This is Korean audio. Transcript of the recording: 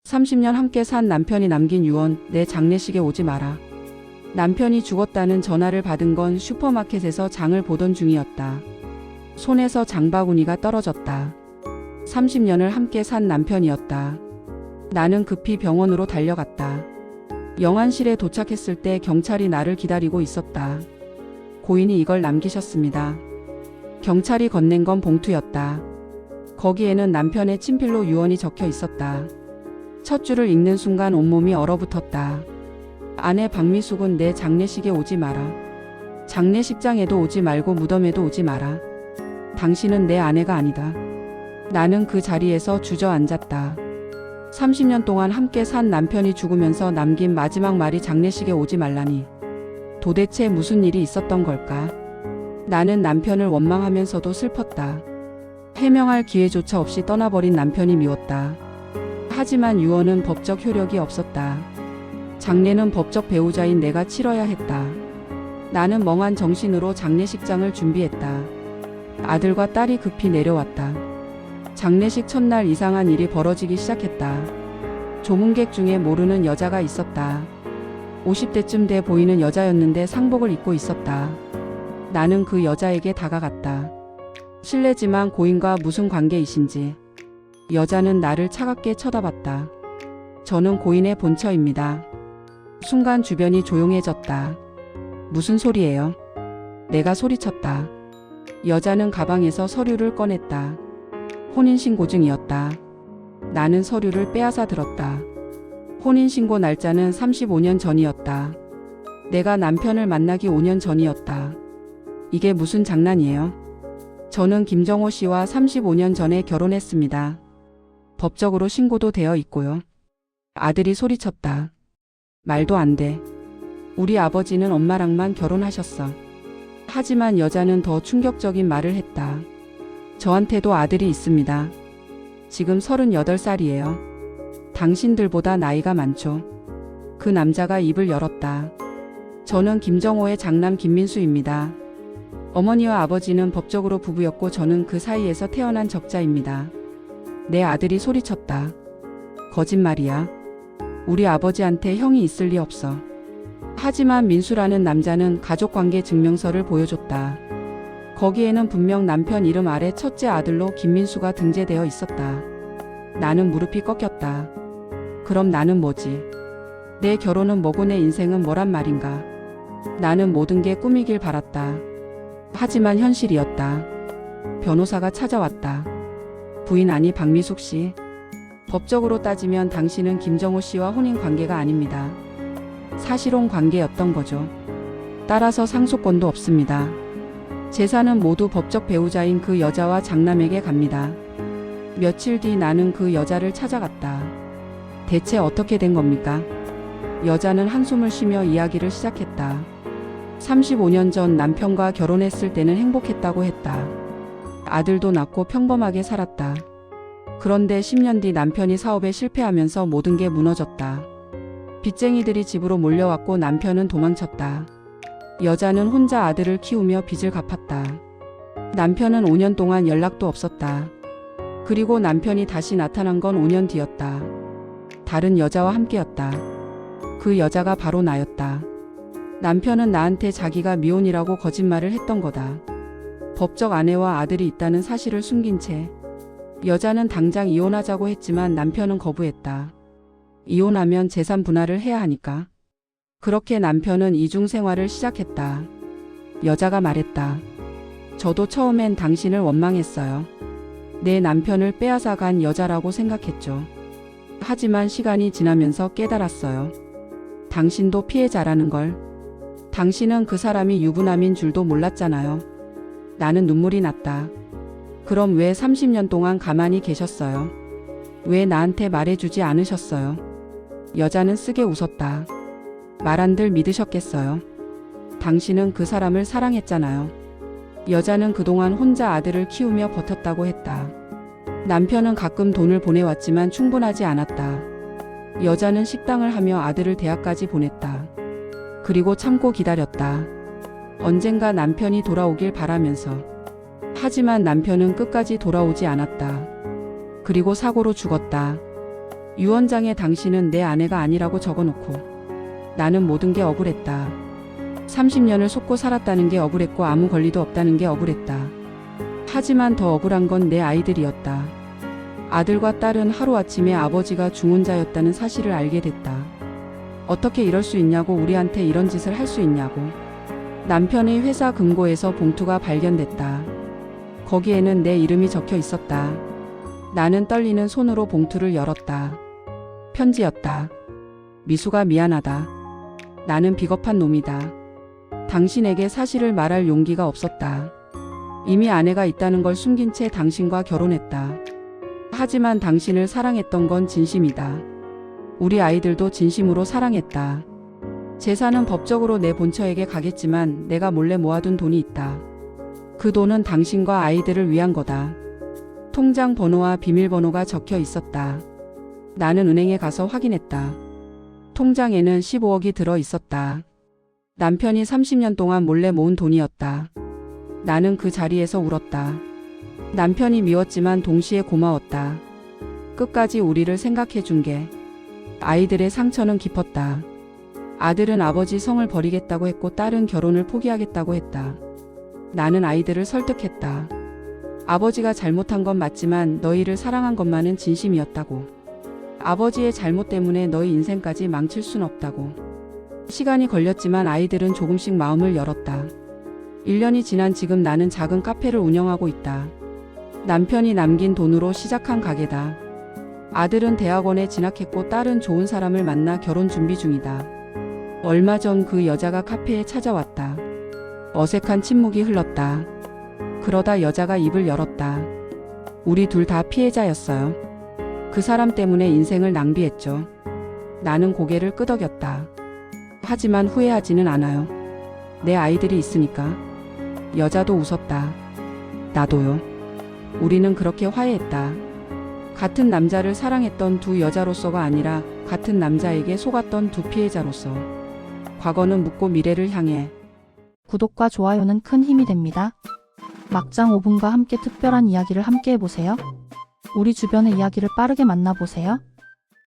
30년 함께 산 남편이 남긴 유언, 내 장례식에 오지 마라. 남편이 죽었다는 전화를 받은 건 슈퍼마켓에서 장을 보던 중이었다. 손에서 장바구니가 떨어졌다. 30년을 함께 산 남편이었다. 나는 급히 병원으로 달려갔다. 영안실에 도착했을 때 경찰이 나를 기다리고 있었다. 고인이 이걸 남기셨습니다. 경찰이 건넨 건 봉투였다. 거기에는 남편의 친필로 유언이 적혀 있었다. 첫 줄을 읽는 순간 온몸이 얼어붙었다. 아내 박미숙은 내 장례식에 오지 마라. 장례식장에도 오지 말고 무덤에도 오지 마라. 당신은 내 아내가 아니다. 나는 그 자리에서 주저앉았다. 30년 동안 함께 산 남편이 죽으면서 남긴 마지막 말이 장례식에 오지 말라니. 도대체 무슨 일이 있었던 걸까? 나는 남편을 원망하면서도 슬펐다. 해명할 기회조차 없이 떠나버린 남편이 미웠다. 하지만 유언은 법적 효력이 없었다. 장례는 법적 배우자인 내가 치러야 했다. 나는 멍한 정신으로 장례식장을 준비했다. 아들과 딸이 급히 내려왔다. 장례식 첫날 이상한 일이 벌어지기 시작했다. 조문객 중에 모르는 여자가 있었다. 50대쯤 돼 보이는 여자였는데 상복을 입고 있었다. 나는 그 여자에게 다가갔다. 실례지만 고인과 무슨 관계이신지. 여자는 나를 차갑게 쳐다봤다. 저는 고인의 본처입니다. 순간 주변이 조용해졌다. 무슨 소리예요? 내가 소리쳤다. 여자는 가방에서 서류를 꺼냈다. 혼인신고증이었다. 나는 서류를 빼앗아 들었다. 혼인신고 날짜는 35년 전이었다. 내가 남편을 만나기 5년 전이었다. 이게 무슨 장난이에요? 저는 김정호 씨와 35년 전에 결혼했습니다. 법적으로 신고도 되어 있고요. 아들이 소리쳤다. 말도 안 돼. 우리 아버지는 엄마랑만 결혼하셨어. 하지만 여자는 더 충격적인 말을 했다. 저한테도 아들이 있습니다. 지금 38살이에요. 당신들보다 나이가 많죠. 그 남자가 입을 열었다. 저는 김정호의 장남 김민수입니다. 어머니와 아버지는 법적으로 부부였고 저는 그 사이에서 태어난 적자입니다. 내 아들이 소리쳤다. 거짓말이야. 우리 아버지한테 형이 있을 리 없어. 하지만 민수라는 남자는 가족관계 증명서를 보여줬다. 거기에는 분명 남편 이름 아래 첫째 아들로 김민수가 등재되어 있었다. 나는 무릎이 꺾였다. 그럼 나는 뭐지? 내 결혼은 뭐고 내 인생은 뭐란 말인가? 나는 모든 게 꿈이길 바랐다. 하지만 현실이었다. 변호사가 찾아왔다. 부인 아니 박미숙 씨. 법적으로 따지면 당신은 김정호 씨와 혼인 관계가 아닙니다. 사실혼 관계였던 거죠. 따라서 상속권도 없습니다. 재산은 모두 법적 배우자인 그 여자와 장남에게 갑니다. 며칠 뒤 나는 그 여자를 찾아갔다. 대체 어떻게 된 겁니까? 여자는 한숨을 쉬며 이야기를 시작했다. 35년 전 남편과 결혼했을 때는 행복했다고 했다. 아들도 낳고 평범하게 살았다. 그런데 10년 뒤 남편이 사업에 실패하면서 모든 게 무너졌다. 빚쟁이들이 집으로 몰려왔고 남편은 도망쳤다. 여자는 혼자 아들을 키우며 빚을 갚았다. 남편은 5년 동안 연락도 없었다. 그리고 남편이 다시 나타난 건 5년 뒤였다. 다른 여자와 함께였다. 그 여자가 바로 나였다. 남편은 나한테 자기가 미혼이라고 거짓말을 했던 거다. 법적 아내와 아들이 있다는 사실을 숨긴 채. 여자는 당장 이혼하자고 했지만 남편은 거부했다. 이혼하면 재산 분할을 해야 하니까. 그렇게 남편은 이중 생활을 시작했다. 여자가 말했다. 저도 처음엔 당신을 원망했어요. 내 남편을 빼앗아 간 여자라고 생각했죠. 하지만 시간이 지나면서 깨달았어요. 당신도 피해자라는 걸. 당신은 그 사람이 유부남인 줄도 몰랐잖아요. 나는 눈물이 났다. 그럼 왜 30년 동안 가만히 계셨어요? 왜 나한테 말해주지 않으셨어요? 여자는 쓰게 웃었다. 말 안들 믿으셨겠어요? 당신은 그 사람을 사랑했잖아요. 여자는 그동안 혼자 아들을 키우며 버텼다고 했다. 남편은 가끔 돈을 보내왔지만 충분하지 않았다. 여자는 식당을 하며 아들을 대학까지 보냈다. 그리고 참고 기다렸다. 언젠가 남편이 돌아오길 바라면서. 하지만 남편은 끝까지 돌아오지 않았다. 그리고 사고로 죽었다. 유언장에 당신은 내 아내가 아니라고 적어놓고 나는 모든 게 억울했다. 30년을 속고 살았다는 게 억울했고 아무 권리도 없다는 게 억울했다. 하지만 더 억울한 건 내 아이들이었다. 아들과 딸은 하루아침에 아버지가 중혼자였다는 사실을 알게 됐다. 어떻게 이럴 수 있냐고, 우리한테 이런 짓을 할 수 있냐고. 남편의 회사 금고에서 봉투가 발견됐다. 거기에는 내 이름이 적혀 있었다. 나는 떨리는 손으로 봉투를 열었다. 편지였다. 미수가 미안하다. 나는 비겁한 놈이다. 당신에게 사실을 말할 용기가 없었다. 이미 아내가 있다는 걸 숨긴 채 당신과 결혼했다. 하지만 당신을 사랑했던 건 진심이다. 우리 아이들도 진심으로 사랑했다. 재산은 법적으로 내 본처에게 가겠지만 내가 몰래 모아둔 돈이 있다. 그 돈은 당신과 아이들을 위한 거다. 통장 번호와 비밀번호가 적혀 있었다. 나는 은행에 가서 확인했다. 통장에는 15억이 들어 있었다. 남편이 30년 동안 몰래 모은 돈이었다. 나는 그 자리에서 울었다. 남편이 미웠지만 동시에 고마웠다. 끝까지 우리를 생각해 준 게. 아이들의 상처는 깊었다. 아들은 아버지 성을 버리겠다고 했고 딸은 결혼을 포기하겠다고 했다. 나는 아이들을 설득했다. 아버지가 잘못한 건 맞지만 너희를 사랑한 것만은 진심이었다고. 아버지의 잘못 때문에 너희 인생까지 망칠 순 없다고. 시간이 걸렸지만 아이들은 조금씩 마음을 열었다. 1년이 지난 지금 나는 작은 카페를 운영하고 있다. 남편이 남긴 돈으로 시작한 가게다. 아들은 대학원에 진학했고 딸은 좋은 사람을 만나 결혼 준비 중이다. 얼마 전 그 여자가 카페에 찾아왔다. 어색한 침묵이 흘렀다. 그러다 여자가 입을 열었다. 우리 둘 다 피해자였어요. 그 사람 때문에 인생을 낭비했죠. 나는 고개를 끄덕였다. 하지만 후회하지는 않아요. 내 아이들이 있으니까. 여자도 웃었다. 나도요. 우리는 그렇게 화해했다. 같은 남자를 사랑했던 두 여자로서가 아니라 같은 남자에게 속았던 두 피해자로서. 과거는 묻고 미래를 향해. 구독과 좋아요는 큰 힘이 됩니다. 막장 5분과 함께 특별한 이야기를 함께 해보세요. 우리 주변의 이야기를 빠르게 만나보세요.